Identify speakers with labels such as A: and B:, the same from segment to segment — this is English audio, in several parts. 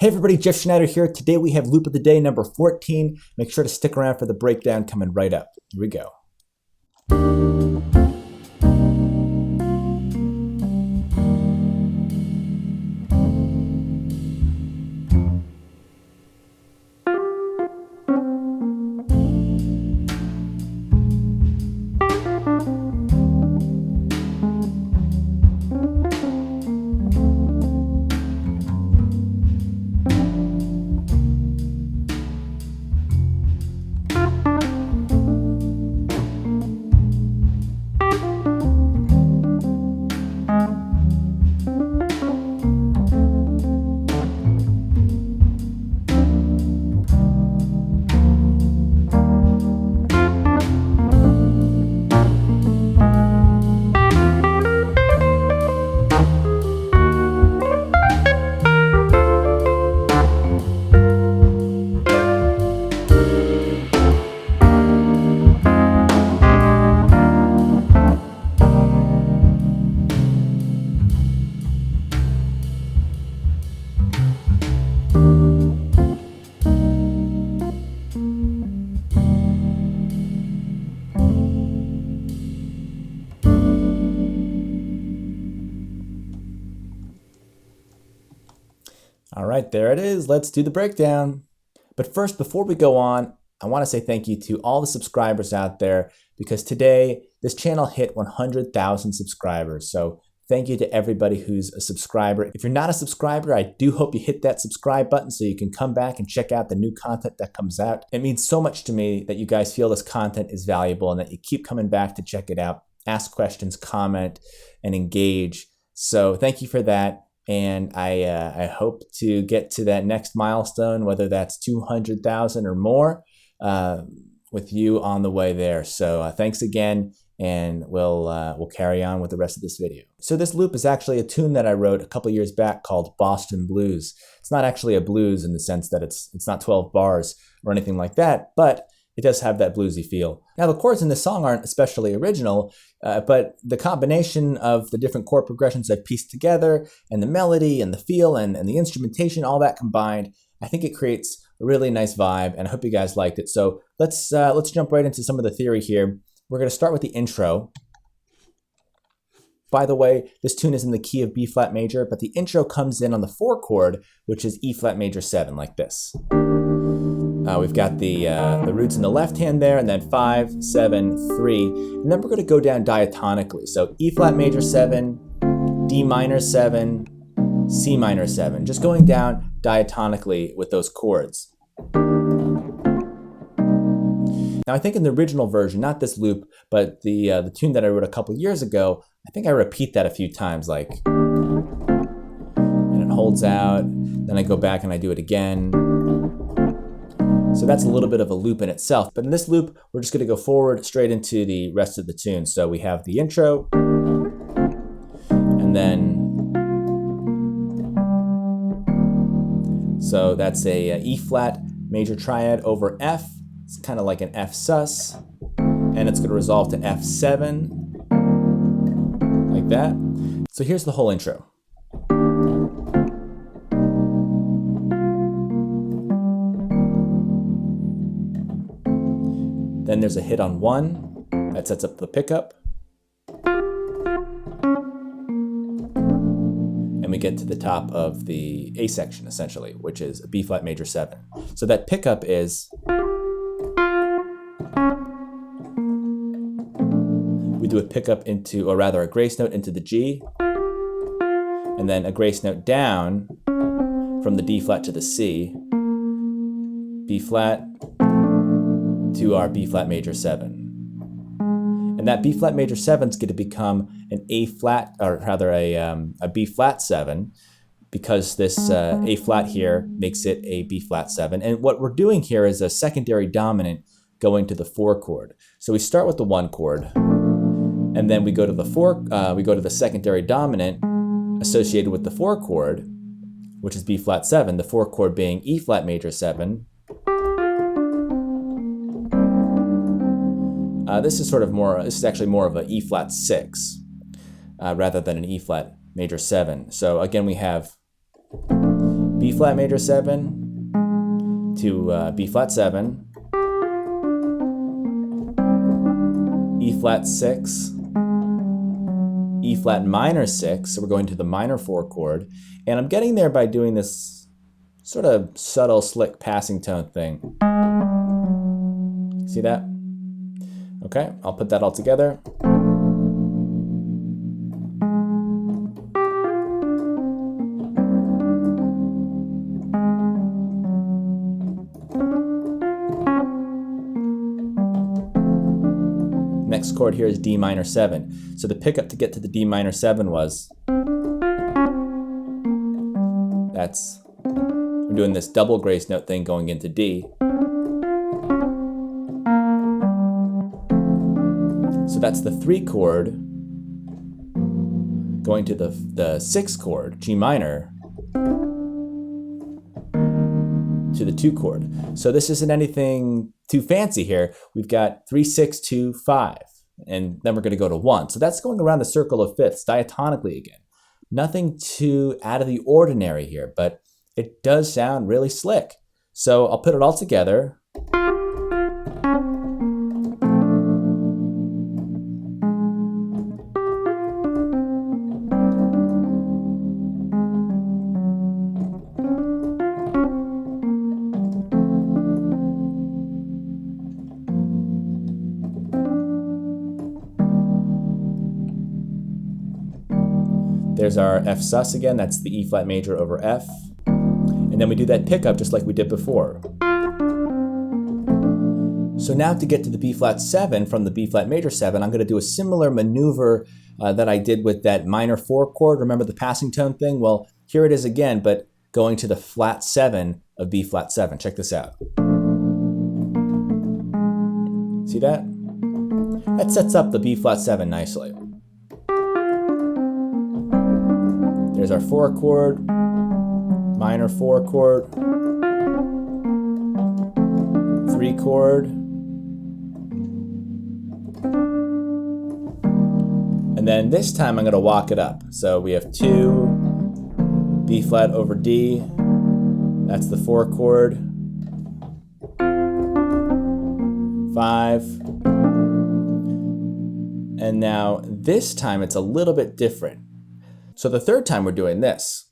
A: Hey everybody, Jeff Schneider here. Today we have loop of the day number 14. Make sure to stick around for the breakdown coming right up. Here we go. All right, there it is. Let's do the breakdown. But first, before we go on, I want to say thank you to all the subscribers out there because today this channel hit 100,000 subscribers. So thank you to everybody who's a subscriber. If you're not a subscriber, I do hope you hit that subscribe button so you can come back and check out the new content that comes out. It means so much to me that you guys feel this content is valuable and that you keep coming back to check it out, ask questions, comment, and engage. So thank you for that. And I hope to get to that next milestone, whether that's 200,000 or more, with you on the way there. So thanks again, and we'll carry on with the rest of this video. So this loop is actually a tune that I wrote a couple years back called Boston Blues. It's not actually a blues in the sense that it's not 12 bars or anything like that, but it does have that bluesy feel. Now the chords in this song aren't especially original, but the combination of the different chord progressions I've pieced together and the melody and the feel and the instrumentation, all that combined, I think it creates a really nice vibe, and I hope you guys liked it. So let's jump right into some of the theory here. We're going to start with the intro. By the way, this tune is in the key of B flat major, but the intro comes in on the 4 chord, which is E flat major 7, like this. We've got the roots in the left hand there, and then 5, 7, 3, and then we're going to go down diatonically. So E flat major 7, D minor 7, C minor 7, just going down diatonically with those chords. Now I think in the original version, not this loop, but the tune that I wrote a couple years ago, I think I repeat that a few times, like, and it holds out, then I go back and I do it again. So that's a little bit of a loop in itself. But in this loop, we're just going to go forward straight into the rest of the tune. So we have the intro, and then, so that's a E flat major triad over F. It's kind of like an F sus, and it's going to resolve to F7, like that. So here's the whole intro. Then there's a hit on 1 that sets up the pickup. And we get to the top of the A section, essentially, which is a B flat major 7. So that pickup is, we do a pickup into, or rather a grace note into the G, and then a grace note down from the D flat to the C, B flat, to our B flat major 7. And that B flat major 7 is going to become an A flat, or rather a B flat 7, because this A flat here makes it a B flat 7. And what we're doing here is a secondary dominant going to the 4 chord. So we start with the 1 chord, and then we go to the 4, we go to the secondary dominant associated with the 4 chord, which is B flat 7, the 4 chord being E flat major 7. This is actually more of an E flat 6 rather than an E flat major 7. So again, we have B flat major 7 to B flat 7, E flat 6, E flat minor 6, so we're going to the minor 4 chord, and I'm getting there by doing this sort of subtle, slick passing tone thing. See that? Okay, I'll put that all together. Next chord here is D minor 7. So the pickup to get to the D minor 7 was, I'm doing this double grace note thing going into D. So that's the 3 chord going to the 6 chord, G minor, to the 2 chord. So this isn't anything too fancy here. We've got 3, 6, 2, 5, and then we're going to go to 1. So that's going around the circle of fifths diatonically again. Nothing too out of the ordinary here, but it does sound really slick. So I'll put it all together. There's our F sus again, that's the E flat major over F. And then we do that pickup just like we did before. So now to get to the B flat 7 from the B flat major 7, I'm going to do a similar maneuver that I did with that minor 4 chord. Remember the passing tone thing? Well, here it is again, but going to the flat 7 of B flat 7. Check this out. See that? That sets up the B flat 7 nicely. There's our 4 chord, minor 4 chord, 3 chord, and then this time I'm going to walk it up. So we have 2, B flat over D, that's the 4 chord, 5, and now this time it's a little bit different. So the third time we're doing this.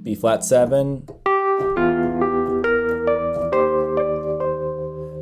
A: B flat 7.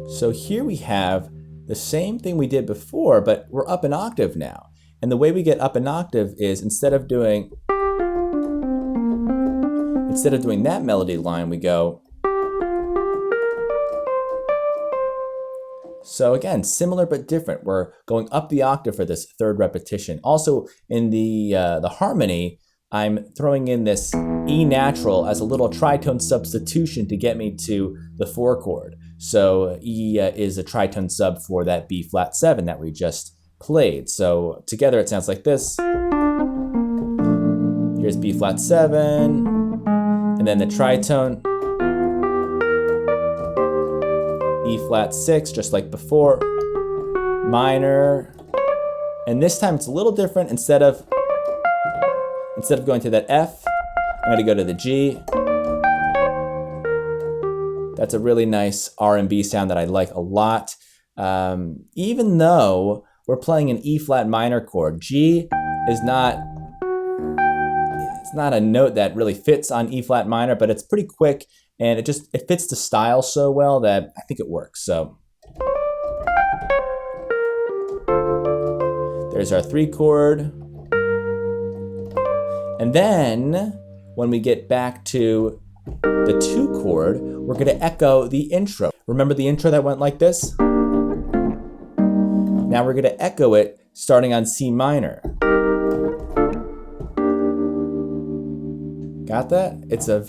A: So here we have the same thing we did before, but we're up an octave now. And the way we get up an octave is instead of doing that melody line, we go. So again, similar but different. We're going up the octave for this third repetition. Also in the harmony, I'm throwing in this E natural as a little tritone substitution to get me to the 4 chord. So E is a tritone sub for that B flat 7 that we just played. So together it sounds like this. Here's B flat 7, and then the tritone. E flat 6, just like before, minor, and this time it's a little different. Instead of going to that F, I'm going to go to the G. That's a really nice R&B sound that I like a lot. Even though we're playing an E flat minor chord, G is not a note that really fits on E flat minor, but it's pretty quick. And it fits the style so well that I think it works. So there's our 3 chord. And then when we get back to the 2 chord, we're going to echo the intro. Remember the intro that went like this? Now we're going to echo it starting on C minor. Got that? It's a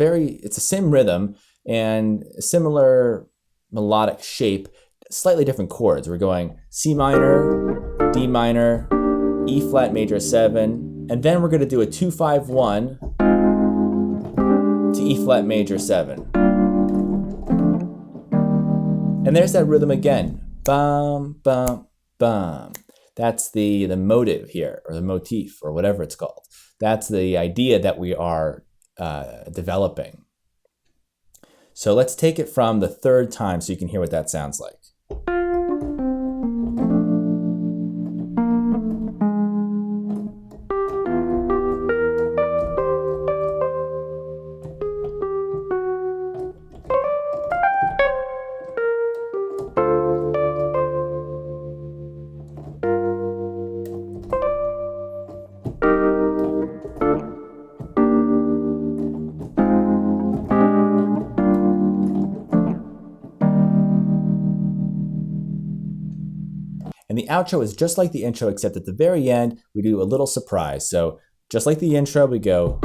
A: same rhythm and a similar melodic shape, slightly different chords. We're going C minor, D minor, E flat major 7, and then we're going to do a 2-5-1 to E flat major 7. And there's that rhythm again. Bum, bum, bum. That's the motive here, or the motif, or whatever it's called. That's the idea that we are developing. So let's take it from the third time so you can hear what that sounds like. And the outro is just like the intro, except at the very end, we do a little surprise. So just like the intro, we go.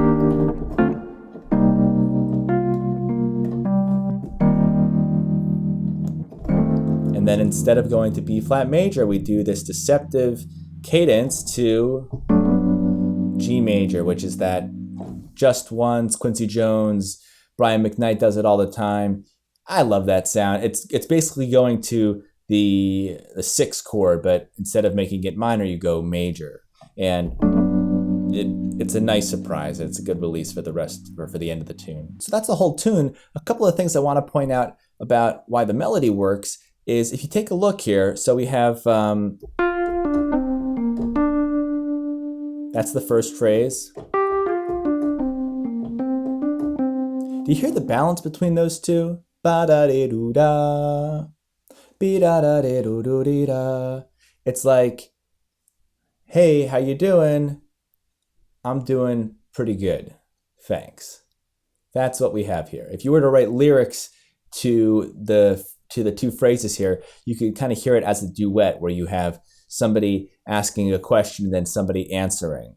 A: And then instead of going to B flat major, we do this deceptive cadence to G major, which is that just once, Quincy Jones, Brian McKnight does it all the time. I love that sound. It's basically going to the sixth chord, but instead of making it minor, you go major. And it's a nice surprise. It's a good release for the rest, or for the end of the tune. So that's the whole tune. A couple of things I want to point out about why the melody works is if you take a look here, so we have, that's the first phrase. Do you hear the balance between those two? Ba-da-de-doo-da. Be-da-da-de-doo-doo-dee-da. It's like, hey, how you doing? I'm doing pretty good, thanks. That's what we have here. If you were to write lyrics to the two phrases here, you could kind of hear it as a duet where you have somebody asking a question and then somebody answering.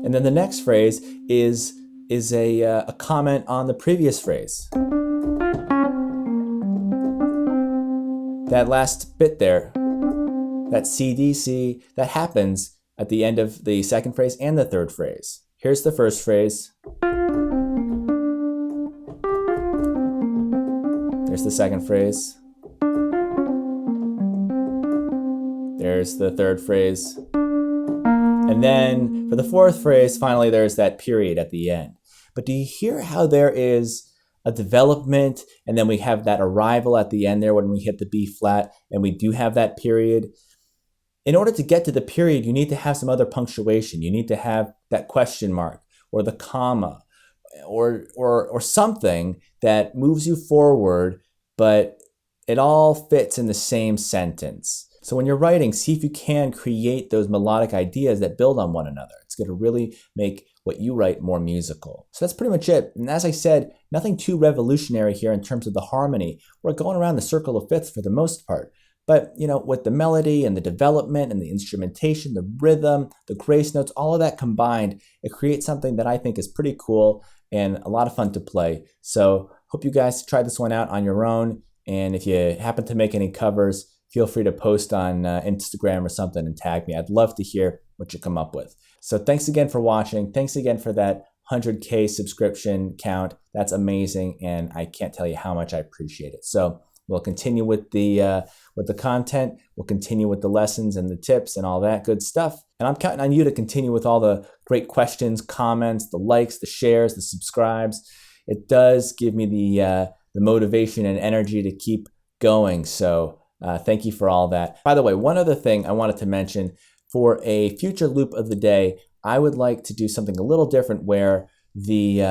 A: And then the next phrase is a comment on the previous phrase. That last bit there, that CDC, that happens at the end of the second phrase and the third phrase. Here's the first phrase. There's the second phrase. There's the third phrase. And then for the fourth phrase, finally, there's that period at the end. But do you hear how there is a development, and then we have that arrival at the end there when we hit the B flat, and we do have that period? In order to get to the period, you need to have some other punctuation. You need to have that question mark or the comma or something that moves you forward, but it all fits in the same sentence. So when you're writing, see if you can create those melodic ideas that build on one another. It's going to really make what you write more musical. So that's pretty much it. And as I said, nothing too revolutionary here in terms of the harmony. We're going around the circle of fifths for the most part. But, you know, with the melody and the development and the instrumentation, the rhythm, the grace notes, all of that combined, it creates something that I think is pretty cool and a lot of fun to play. So hope you guys try this one out on your own. And if you happen to make any covers, feel free to post on Instagram or something and tag me. I'd love to hear what you come up with. So thanks again for watching. Thanks again for that 100K subscription count. That's amazing, and I can't tell you how much I appreciate it. So we'll continue with the content. We'll continue with the lessons and the tips and all that good stuff. And I'm counting on you to continue with all the great questions, comments, the likes, the shares, the subscribes. It does give me the motivation and energy to keep going. So thank you for all that. By the way, one other thing I wanted to mention, for a future loop of the day, I would like to do something a little different where the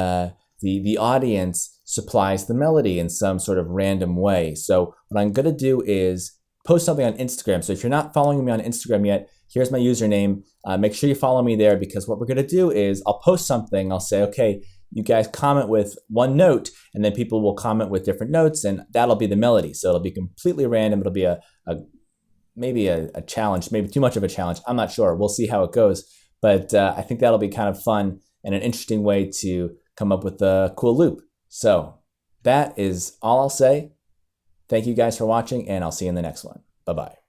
A: audience supplies the melody in some sort of random way. So what I'm going to do is post something on Instagram. So if you're not following me on Instagram yet, here's my username. Make sure you follow me there, because what we're going to do is I'll post something. I'll say, okay, you guys comment with one note, and then people will comment with different notes, and that'll be the melody. So it'll be completely random. It'll be maybe a challenge, maybe too much of a challenge. I'm not sure. We'll see how it goes. But I think that'll be kind of fun and an interesting way to come up with a cool loop. So that is all I'll say. Thank you guys for watching, and I'll see you in the next one. Bye-bye.